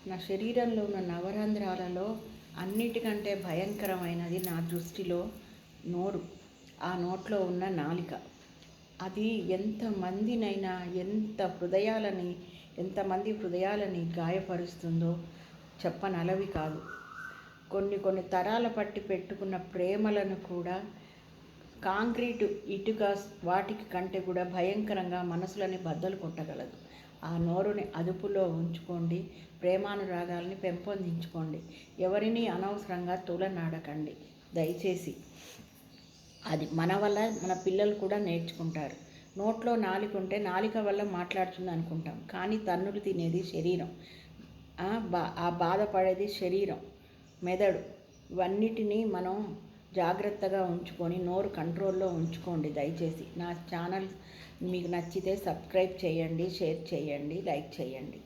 నా శరీరంలో ఉన్న నవరంధ్రాలలో అన్నిటికంటే భయంకరమైనది నా దృష్టిలో నోరు. ఆ నోట్లో ఉన్న నాలిక. అది ఎంతమందినైనా ఎంతమంది హృదయాలని గాయపరుస్తుందో చెప్పనలవి కాదు. కొన్ని తరాల పట్టి పెట్టుకున్న ప్రేమలను కూడా కాంక్రీటు ఇటుక వాటికి కంటే కూడా భయంకరంగా మనసులని బద్దలు కొట్టగలదు. ఆ నోరుని అదుపులో ఉంచుకోండి. ప్రేమానురాగాల్ని పెంపొందించుకోండి. ఎవరిని అనవసరంగా తూలనాడకండి దయచేసి. అది మన వల్ల మన పిల్లలు కూడా నేర్చుకుంటారు. నోట్లో నాలిక ఉంటే నాలిక వల్ల మాట్లాడుతుంది అనుకుంటాం, కానీ తన్నులు తినేది శరీరం. ఆ బాధపడేది శరీరం, మెదడు. ఇవన్నిటినీ మనం జాగ్రత్తగా ఉంచుకొని నోరు కంట్రోల్లో ఉంచుకోండి దయచేసి. నా ఛానల్ మీకు నచ్చితే సబ్స్క్రైబ్ చేయండి, షేర్ చేయండి, లైక్ చేయండి.